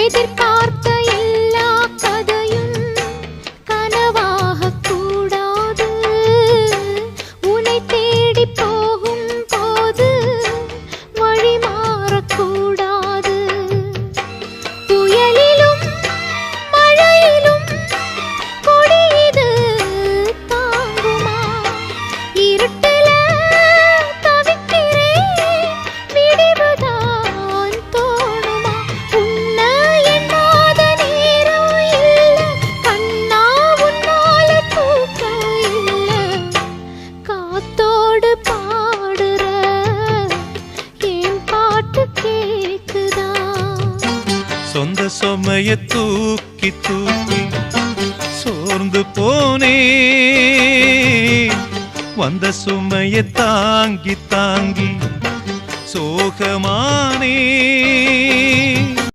எதிர்பார்த்த எல்லா கதையும் கனவாகக் கூடாது. உன்னை தேடி போகும் போது வழி மாறக்கூடாது. புயலிலும் மழையிலும் கொடியது தாங்குமா? இருட்டுல தவிக்கிறேன், விடிவுதான் தோணுமா? உன்னை எண்ணாத நேரம் இல்ல கண்ணா, உன்னால தூக்கம் இல்ல. காத்தோடு பாடுற என் பாட்டு கேக்குதா? சொந்த சுமைய தூக்கி தூக்கி சோர்ந்து போனே, வந்த சுமைய தாங்கி தாங்கி சோகமானே.